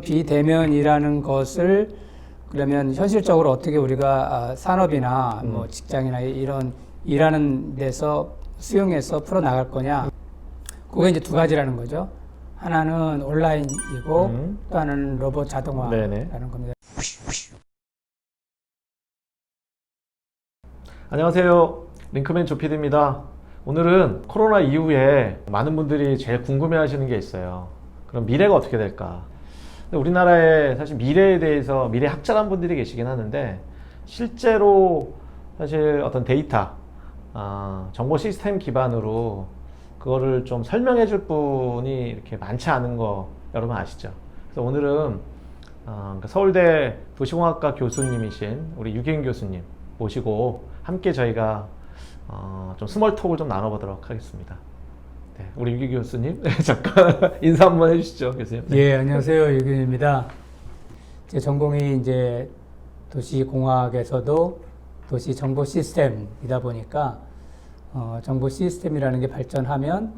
비대면이라는 것을 그러면 현실적으로 어떻게 우리가 산업이나 뭐 직장이나 이런 일하는 데서 수용해서 풀어 나갈 거냐. 그게 이제 두 가지라는 거죠. 하나는 온라인이고 또 하나는 로봇 자동화라는 겁니다. 안녕하세요. 링크맨 조피디입니다. 오늘은 코로나 이후에 많은 분들이 제일 궁금해 하시는 게 있어요. 그럼 미래가 어떻게 될까? 우리나라에 사실 미래에 대해서 미래학자란 분들이 계시긴 하는데 실제로 사실 어떤 데이터, 정보 시스템 기반으로 그거를 좀 설명해 줄 분이 이렇게 많지 않은 거 여러분 아시죠? 그래서 오늘은 서울대 도시공학과 교수님이신 우리 유기인 교수님 모시고 함께 저희가 좀 스몰톡을 좀 나눠보도록 하겠습니다. 네, 우리 유기 교수님 잠깐 인사 한번 해주시죠, 교수님. 네. 예, 안녕하세요, 유기입니다. 제 전공이 이제 도시공학에서도 도시 정보 시스템이다 보니까 정보 시스템이라는 게 발전하면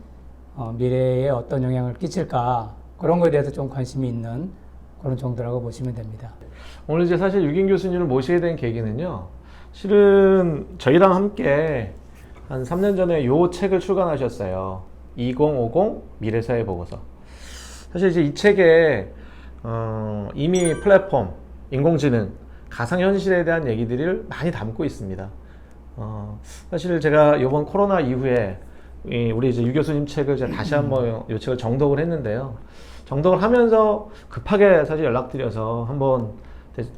미래에 어떤 영향을 끼칠까 그런 거에 대해서 좀 관심이 있는 그런 정도라고 보시면 됩니다. 오늘 이제 사실 유긴 교수님을 모시게 된 계기는요. 실은 저희랑 함께 한 3년 전에 요 책을 출간하셨어요. 2050 미래사회 보고서. 사실 이제 이 책에 이미 플랫폼, 인공지능, 가상현실에 대한 얘기들을 많이 담고 있습니다. 사실 제가 이번 코로나 이후에 우리 이제 유 교수님 책을 제가 다시 한번 이 책을 정독을 했는데요. 정독을 하면서 급하게 사실 연락드려서 한번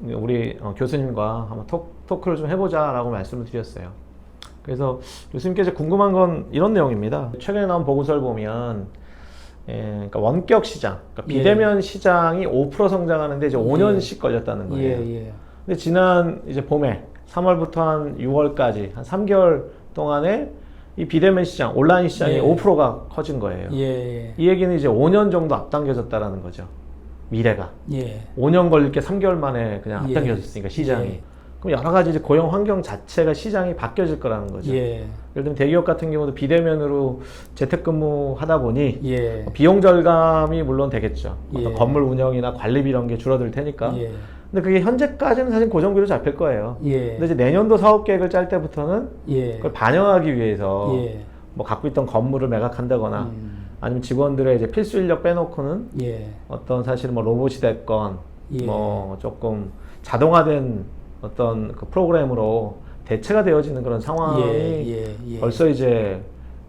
우리 교수님과 한번 토크를 좀 해보자라고 말씀을 드렸어요. 그래서 교수님께서 궁금한 건 이런 내용입니다. 최근에 나온 보고서를 보면 그러니까 원격 시장, 그러니까 비대면 시장이 5% 성장하는데 이제 5년씩 걸렸다는 거예요. 근데 지난 이제 봄에 3월부터 한 6월까지 한 3개월 동안에 이 비대면 시장, 온라인 시장이 5%가 커진 거예요. 이 얘기는 이제 5년 정도 앞당겨졌다라는 거죠. 미래가. 5년 걸릴 게 3개월 만에 그냥 앞당겨졌으니까 시장이. 그럼 여러 가지 이제 고용 환경 자체가 시장이 바뀌어질 거라는 거죠. 예를 들면 대기업 같은 경우도 비대면으로 재택근무 하다 보니 비용 절감이 물론 되겠죠. 어떤 건물 운영이나 관리비 이런 게 줄어들 테니까. 근데 그게 현재까지는 사실 고정비로 잡힐 거예요. 근데 이제 내년도 사업 계획을 짤 때부터는 그걸 반영하기 위해서 뭐 갖고 있던 건물을 매각한다거나 아니면 직원들의 이제 필수 인력 빼놓고는 어떤 사실 뭐 로봇이 됐건 뭐 조금 자동화된 어떤 그 프로그램으로 대체가 되어지는 그런 상황이 벌써 이제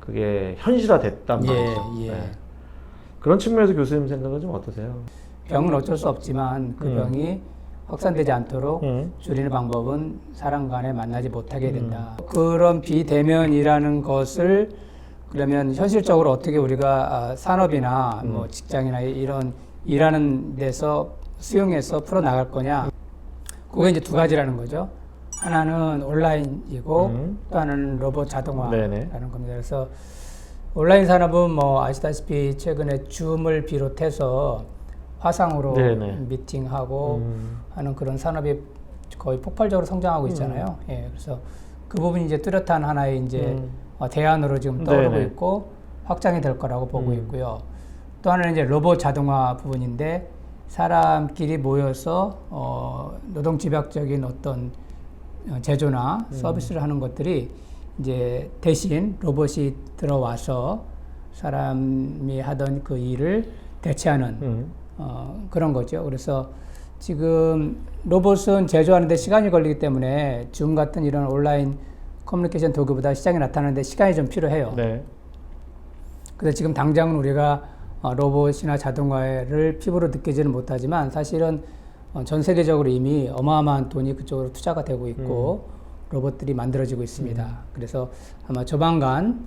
그게 현실화 됐단 말이죠. 그런 측면에서 교수님 생각은 좀 어떠세요? 병은 어쩔 수 없지만 그 병이 확산되지 않도록 줄이는 방법은 사람 간에 만나지 못하게 된다. 그런 비대면이라는 것을 그러면 현실적으로 어떻게 우리가 산업이나 뭐 직장이나 이런 일하는 데서 수용해서 풀어 나갈 거냐. 그게 이제 두 가지라는 거죠. 하나는 온라인이고 또 하나는 로봇 자동화라는 겁니다. 그래서 온라인 산업은 뭐 아시다시피 최근에 줌을 비롯해서 화상으로 미팅하고 하는 그런 산업이 거의 폭발적으로 성장하고 있잖아요. 그래서 그 부분이 이제 뚜렷한 하나의 이제 대안으로 지금 떠오르고 있고 확장이 될 거라고 보고 있고요. 또 하나는 이제 로봇 자동화 부분인데 사람끼리 모여서 노동 집약적인 어떤 제조나 서비스를 하는 것들이 이제 대신 로봇이 들어와서 사람이 하던 그 일을 대체하는 그런 거죠. 그래서 지금 로봇은 제조하는데 시간이 걸리기 때문에 줌 같은 이런 온라인 커뮤니케이션 도구보다 시장에 나타나는데 시간이 좀 필요해요. 그래서 지금 당장은 우리가 로봇이나 자동화를 피부로 느끼지는 못하지만 사실은 전 세계적으로 이미 어마어마한 돈이 그쪽으로 투자가 되고 있고 로봇들이 만들어지고 있습니다. 그래서 아마 조만간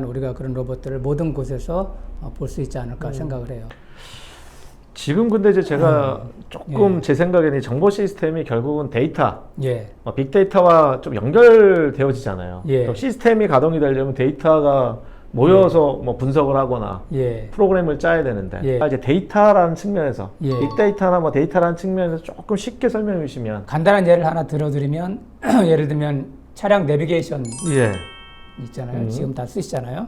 우리가 그런 로봇들을 모든 곳에서 볼 수 있지 않을까 생각을 해요. 지금 근데 이제 제가 조금 제 생각에는 정보 시스템이 결국은 데이터, 빅데이터와 좀 연결되어지잖아요. 그럼 시스템이 가동이 되려면 데이터가 모여서 뭐 분석을 하거나 프로그램을 짜야 되는데 이제 데이터라는 측면에서 빅데이터나 뭐 데이터라는 측면에서 조금 쉽게 설명해 주시면. 간단한 예를 하나 들어드리면 예를 들면 차량 내비게이션 있잖아요. 지금 다 쓰시잖아요.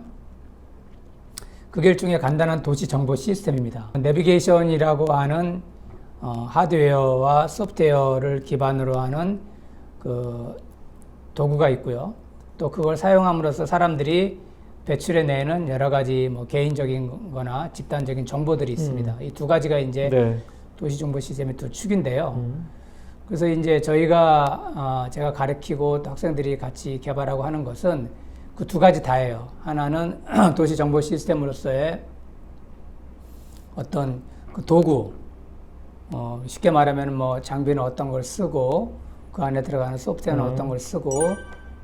그게 일종의 간단한 도시 정보 시스템입니다. 내비게이션이라고 하는 하드웨어와 소프트웨어를 기반으로 하는 그 도구가 있고요. 또 그걸 사용함으로써 사람들이 배출해내는 여러 가지 뭐 개인적인 거나 집단적인 정보들이 있습니다. 이 두 가지가 이제 네. 도시 정보 시스템의 두 축인데요. 그래서 이제 제가 가르치고 또 학생들이 같이 개발하고 하는 것은 그 두 가지 다예요. 하나는 도시 정보 시스템으로서의 어떤 그 도구, 쉽게 말하면 뭐 장비는 어떤 걸 쓰고 그 안에 들어가는 소프트웨어는 어떤 걸 쓰고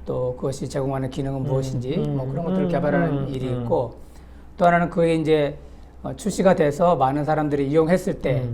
또 그것이 제공하는 기능은 무엇인지 뭐 그런 것들을 개발하는 일이 있고, 또 하나는 그게 이제 출시가 돼서 많은 사람들이 이용했을 때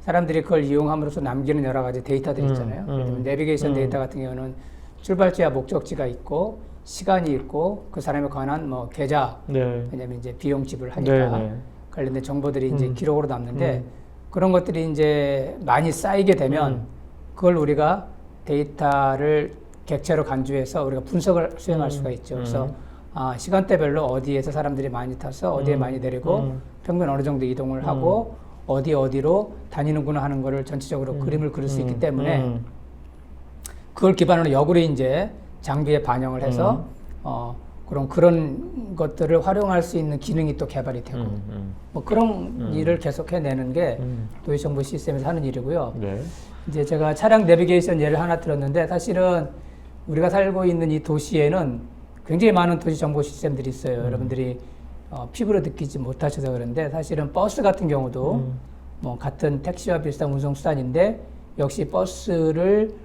사람들이 그걸 이용함으로써 남기는 여러 가지 데이터들이 있잖아요. 예를 들면 내비게이션 데이터 같은 경우는 출발지와 목적지가 있고 시간이 있고 그 사람에 관한 뭐 계좌, 네. 왜냐면 이제 비용 지불하니까 네. 관련된 정보들이 이제 기록으로 남는데 그런 것들이 이제 많이 쌓이게 되면 그걸 우리가 데이터를 객체로 간주해서 우리가 분석을 수행할 수가 있죠. 그래서 시간대별로 어디에서 사람들이 많이 타서 어디에 많이 내리고 평균 어느 정도 이동을 하고 어디로 다니는구나 하는 거를 전체적으로 그림을 그릴 수 있기 때문에 그걸 기반으로 역으로 이제 장비에 반영을 해서 그런 것들을 활용할 수 있는 기능이 또 개발이 되고 뭐 그런 일을 계속 해내는 게 도시 정보 시스템에서 하는 일이고요. 네. 이제 제가 차량 내비게이션 예를 하나 들었는데 사실은 우리가 살고 있는 이 도시에는 굉장히 많은 도시 정보 시스템들이 있어요. 여러분들이 피부로 느끼지 못하셔서 그런데 사실은 버스 같은 경우도 뭐 같은 택시와 비슷한 운송 수단인데 역시 버스를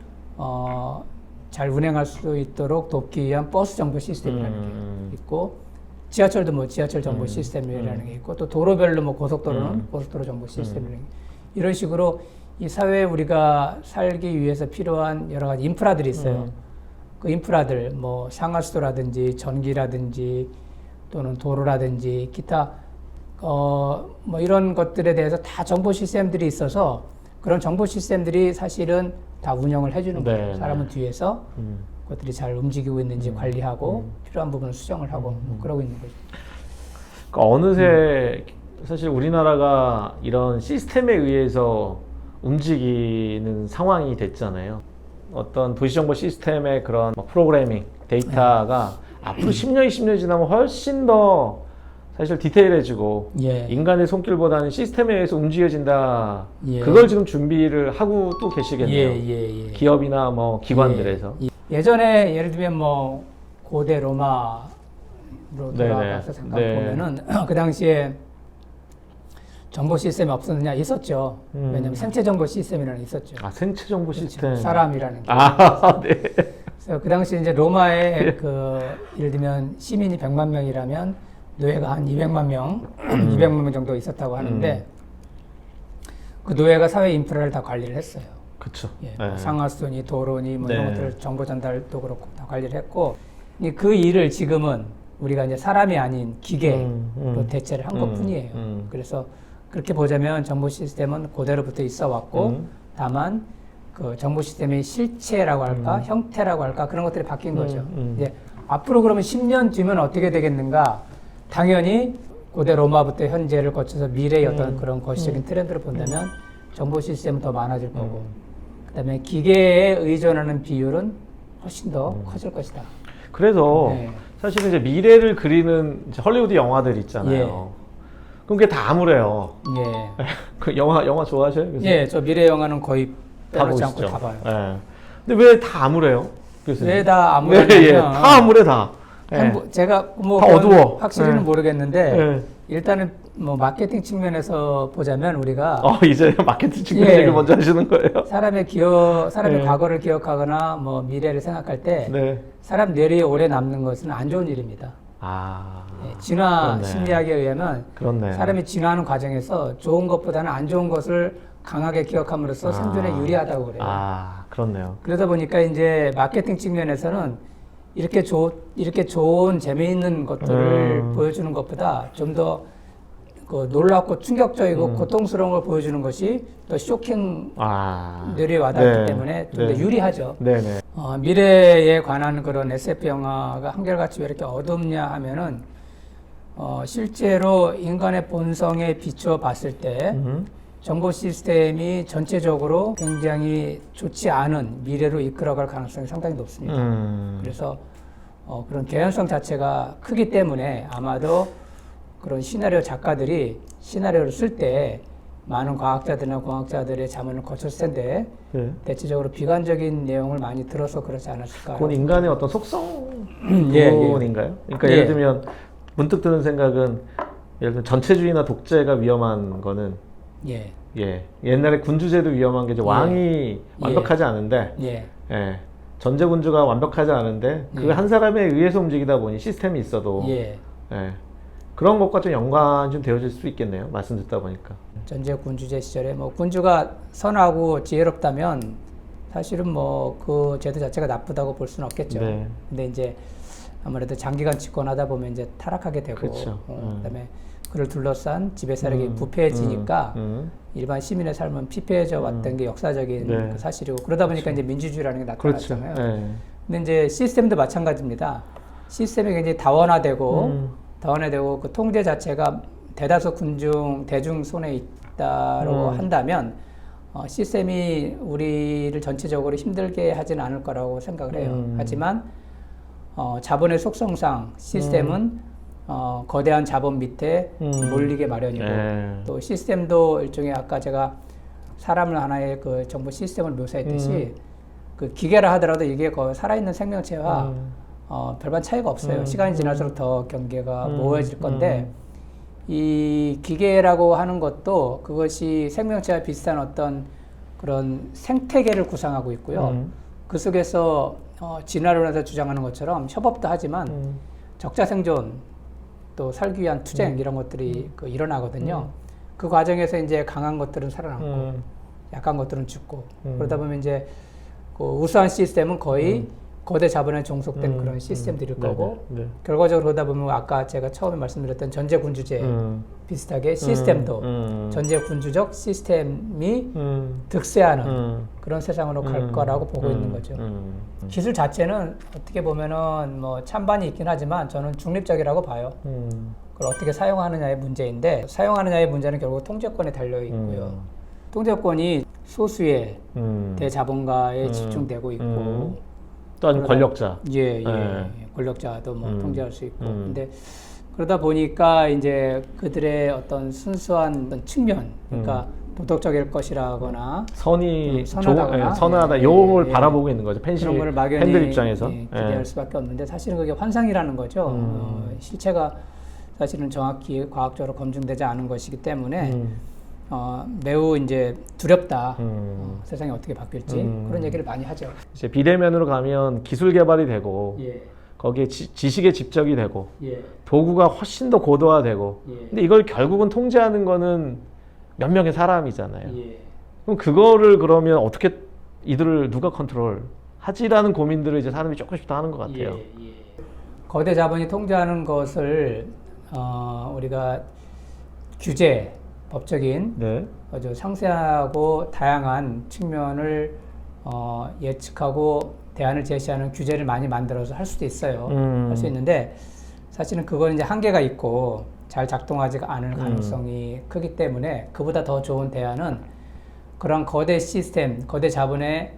잘 운행할 수 있도록 돕기 위한 버스 정보 시스템이라는 게 있고, 지하철도 뭐 지하철 정보 시스템이라는 게 있고, 또 도로별로 뭐 고속도로는 고속도로 정보 시스템이라는 게 이런 식으로 이 사회에 우리가 살기 위해서 필요한 여러 가지 인프라들이 있어요. 그 인프라들 뭐 상하수도라든지 전기라든지 또는 도로라든지 기타 뭐 이런 것들에 대해서 다 정보 시스템들이 있어서 그런 정보 시스템들이 사실은 다 운영을 해주는 거예요. 사람은 뒤에서 그것들이 잘 움직이고 있는지 관리하고 필요한 부분을 수정을 하고 뭐 그러고 있는 거죠. 그러니까 어느새 사실 우리나라가 이런 시스템에 의해서 움직이는 상황이 됐잖아요. 어떤 도시정보 시스템의 그런 프로그래밍, 데이터가 앞으로 10년, 20년 지나면 훨씬 더 사실 디테일해지고 인간의 손길보다는 시스템에 의해서 움직여진다. 그걸 지금 준비를 하고 또 계시겠네요. 기업이나 뭐 기관들에서. 예전에 예를 들면 뭐 고대 로마로 돌아가서 잠깐 보면은 그 당시에 정보 시스템이 없었느냐? 있었죠. 왜냐면 생체 정보 시스템이라는 게 있었죠. 아, 생체 정보 시스템. 사람이라는 게. 네. 그래서 그 당시 이제 로마에 그 예를 들면 시민이 100만 명이라면 노예가 한 200만 명, 200만 명 정도 있었다고 하는데 그 노예가 사회 인프라를 다 관리를 했어요. 그렇죠. 뭐 상하수도니 도로니 뭐 이런 것들을 정보 전달도 그렇고 다 관리를 했고 그 일을 지금은 우리가 이제 사람이 아닌 기계로 대체를 한 것뿐이에요. 그래서 그렇게 보자면 정보 시스템은 그대로부터 있어 왔고 다만 그 정보 시스템의 실체라고 할까 형태라고 할까 그런 것들이 바뀐 거죠. 이제 앞으로 그러면 10년 뒤면 어떻게 되겠는가? 당연히 고대 로마부터 현재를 거쳐서 미래의 어떤 그런 거시적인 트렌드를 본다면 정보 시스템은 더 많아질 거고 그다음에 기계에 의존하는 비율은 훨씬 더 커질 것이다. 그래서 사실은 이제 미래를 그리는 이제 헐리우드 영화들 있잖아요. 그럼 그게 다 암울해요. 그 영화 좋아하셔요? 예, 저 미래 영화는 거의 빼놓지 않고 다 봐요. 근데 왜 다 암울해요? 왜 다 암울하냐면 다 암울해 다. 제가 뭐 다 어두워. 확실히는 모르겠는데 일단은 뭐 마케팅 측면에서 보자면 우리가 이제 마케팅 측면 얘기를 먼저 하시는 거예요? 사람의 과거를 기억하거나 뭐 미래를 생각할 때 사람 뇌리에 오래 남는 것은 안 좋은 일입니다. 진화 심리학에 의하면 사람이 진화하는 과정에서 좋은 것보다는 안 좋은 것을 강하게 기억함으로써 생존에 유리하다고 그래요. 그렇네요. 그러다 보니까 이제 마케팅 측면에서는 이렇게 좋은 재미있는 것들을 보여주는 것보다 좀 더 놀랍고 충격적이고 고통스러운 걸 보여주는 것이 더 쇼킹 뇌리에 와닿기 때문에 좀 더 유리하죠. 미래에 관한 그런 SF 영화가 한결같이 왜 이렇게 어둡냐 하면은 실제로 인간의 본성에 비추어 봤을 때 정보 시스템이 전체적으로 굉장히 좋지 않은 미래로 이끌어갈 가능성이 상당히 높습니다. 그래서 그런 개연성 자체가 크기 때문에 아마도 그런 시나리오 작가들이 시나리오를 쓸 때 많은 과학자들이나 공학자들의 자문을 거쳤을 텐데 네. 대체적으로 비관적인 내용을 많이 들어서 그렇지 않았을까. 그건 인간의 어떤 속성 예, 부분인가요? 그러니까 예를 들면 문득 드는 생각은 예를 들면 전체주의나 독재가 위험한 거는 예. 옛날에 군주제도 위험한 게 이제 왕이 완벽하지 않은데 전제군주가 완벽하지 않은데 그 한 사람에 의해서 움직이다 보니 시스템이 있어도 그런 것과 좀 연관이 좀 되어질 수 있겠네요. 말씀 듣다 보니까. 전제 군주제 시절에 뭐 군주가 선하고 지혜롭다면 사실은 뭐 그 제도 자체가 나쁘다고 볼 수는 없겠죠. 네. 근데 이제 아무래도 장기간 집권하다 보면 이제 타락하게 되고, 그렇죠. 그다음에 그를 둘러싼 지배 세력이 부패해지니까 일반 시민의 삶은 피폐해져 왔던 게 역사적인 그 사실이고 그러다 보니까 이제 민주주의라는 게 나타났잖아요. 근데 이제 시스템도 마찬가지입니다. 시스템이 굉장히 다원화되고 그 통제 자체가 대다수 대중 손에 있다고 한다면 시스템이 우리를 전체적으로 힘들게 하진 않을 거라고 생각을 해요. 하지만 자본의 속성상 시스템은 거대한 자본 밑에 몰리게 마련이고 또 시스템도 일종의 아까 제가 사람을 하나의 그 정보 시스템을 묘사했듯이 그 기계라 하더라도 이게 거의 살아있는 생명체와 별반 차이가 없어요. 시간이 지날수록 더 경계가 모호해질 건데 이 기계라고 하는 것도 그것이 생명체와 비슷한 어떤 그런 생태계를 구상하고 있고요. 그 속에서 진화론에서 주장하는 것처럼 협업도 하지만 적자생존 또 살기 위한 투쟁 이런 것들이 일어나거든요. 그 과정에서 이제 강한 것들은 살아남고 약한 것들은 죽고 그러다 보면 이제 그 우수한 시스템은 거의 거대 자본에 종속된 그런 시스템들일 거고 결과적으로 그러다 보면 아까 제가 처음에 말씀드렸던 전제군주제 비슷하게 시스템도 전제군주적 시스템이 득세하는 그런 세상으로 갈 거라고 보고 있는 거죠. 기술 자체는 어떻게 보면은 뭐 찬반이 있긴 하지만 저는 중립적이라고 봐요. 그걸 어떻게 사용하느냐의 문제인데 사용하느냐의 문제는 결국 통제권에 달려 있고요. 통제권이 소수의 대자본가에 집중되고 있고 또한 권력자. 권력자도 뭐 통제할 수 있고. 근데 그러다 보니까 이제 그들의 어떤 순수한 어떤 측면, 그러니까 도덕적일 것이라거나 선하다거나 선하다 요걸 바라보고 있는 거죠. 그런 걸 막연히 팬들 입장에서 기대할 수밖에 없는데 사실은 그게 환상이라는 거죠. 실체가 사실은 정확히 과학적으로 검증되지 않은 것이기 때문에 매우 이제 두렵다. 세상이 어떻게 바뀔지 그런 얘기를 많이 하죠. 이제 비대면으로 가면 기술 개발이 되고 거기에 지식의 집적이 되고 도구가 훨씬 더 고도화되고 근데 이걸 결국은 통제하는 거는 몇 명의 사람이잖아요. 그럼 그거를 그러면 어떻게 이들을 누가 컨트롤 하지라는 고민들을 이제 사람이 조금씩 더 하는 것 같아요. 거대 자본이 통제하는 것을 우리가 규제 법적인 아주 상세하고 다양한 측면을 예측하고 대안을 제시하는 규제를 많이 만들어서 할 수도 있어요. 할 수 있는데 사실은 그건 이제 한계가 있고 잘 작동하지 않을 가능성이 크기 때문에 그보다 더 좋은 대안은 그런 거대 시스템, 거대 자본에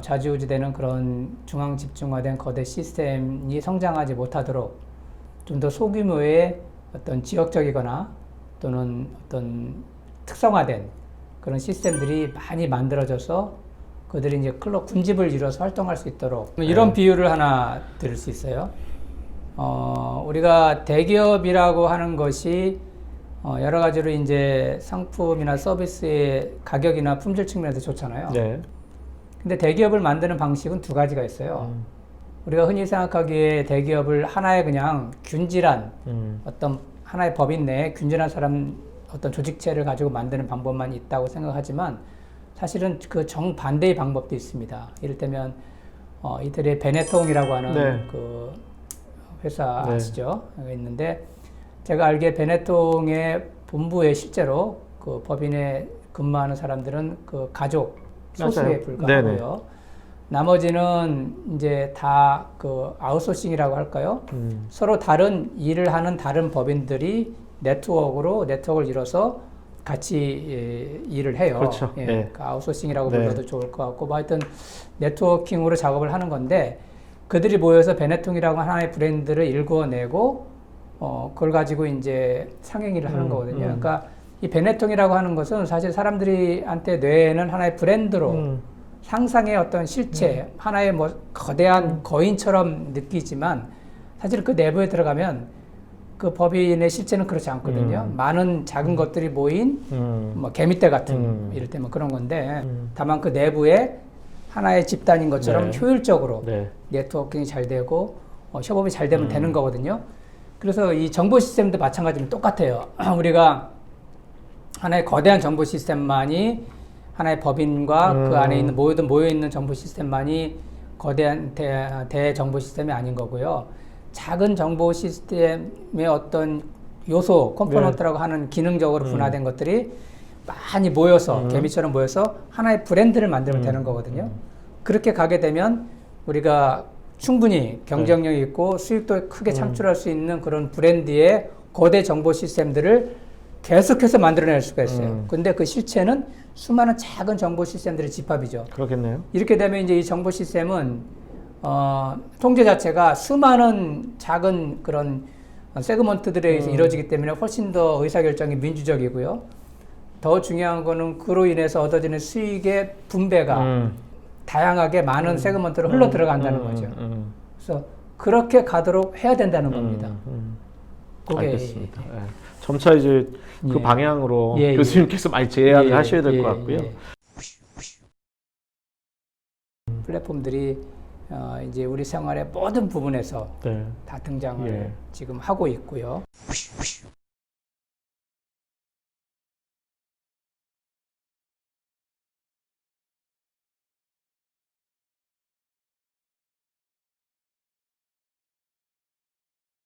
좌지우지되는 그런 중앙 집중화된 거대 시스템이 성장하지 못하도록 좀 더 소규모의 어떤 지역적이거나 또는 어떤 특성화된 그런 시스템들이 많이 만들어져서 그들이 이제 군집을 이뤄서 활동할 수 있도록 이런 비유를 하나 드릴 수 있어요. 우리가 대기업이라고 하는 것이 여러 가지로 이제 상품이나 서비스의 가격이나 품질 측면에서 좋잖아요. 근데 대기업을 만드는 방식은 두 가지가 있어요. 우리가 흔히 생각하기에 대기업을 하나의 그냥 균질한 어떤 하나의 법인 내에 균질한 어떤 조직체를 가지고 만드는 방법만 있다고 생각하지만 사실은 그 정반대의 방법도 있습니다. 이를테면 이태리의 베네통이라고 하는 그 회사 아시죠? 여기 있는데 제가 알기에 베네통의 본부에 실제로 그 법인에 근무하는 사람들은 그 가족 소수에 불과하고요. 나머지는 이제 다 그 아웃소싱이라고 할까요? 서로 다른 일을 하는 다른 법인들이 네트워크를 이뤄서 같이 일을 해요. 그렇죠. 예, 네. 그 아웃소싱이라고 네. 불러도 좋을 것 같고, 뭐 하여튼 네트워킹으로 작업을 하는 건데, 그들이 모여서 베네통이라고 하나의 브랜드를 일구어내고, 그걸 가지고 이제 상행일을 하는 거거든요. 그러니까 이 베네통이라고 하는 것은 사실 사람들이한테 뇌에는 하나의 브랜드로 상상의 어떤 실체, 하나의 뭐 거대한 거인처럼 느끼지만 사실 그 내부에 들어가면 그 법인의 실체는 그렇지 않거든요. 많은 작은 것들이 모인 뭐 개미떼 같은 이를테면 그런 건데 다만 그 내부에 하나의 집단인 것처럼 네. 효율적으로 네. 네트워킹이 잘 되고 협업이 잘 되면 되는 거거든요. 그래서 이 정보 시스템도 마찬가지로 똑같아요. 우리가 하나의 거대한 정보 시스템만이 하나의 법인과 그 안에 있는 모여있는 정보 시스템만이 거대한 대정보 시스템이 아닌 거고요. 작은 정보 시스템의 어떤 요소, 컴포넌트라고 하는 기능적으로 분화된 것들이 많이 모여서 개미처럼 모여서 하나의 브랜드를 만들면 되는 거거든요. 그렇게 가게 되면 우리가 충분히 경쟁력이 있고 수익도 크게 창출할 수 있는 그런 브랜드의 거대 정보 시스템들을 계속해서 만들어낼 수가 있어요. 근데 그 실체는 수많은 작은 정보 시스템들의 집합이죠. 그렇겠네요. 이렇게 되면 이제 이 정보 시스템은 통제 자체가 수많은 작은 그런 세그먼트들에 의해서 이루어지기 때문에 훨씬 더 의사결정이 민주적이고요. 더 중요한 거는 그로 인해서 얻어지는 수익의 분배가 다양하게 많은 세그먼트로 흘러 들어간다는 거죠. 그래서 그렇게 가도록 해야 된다는 겁니다. 그게 알겠습니다. 예. 점차 이제 그 예. 방향으로 예, 교수님께서 많이 제안을 예, 하셔야 될 예, 것 같고요. 예. 플랫폼들이 이제 우리 생활의 모든 부분에서 네. 다 등장을 예. 지금 하고 있고요.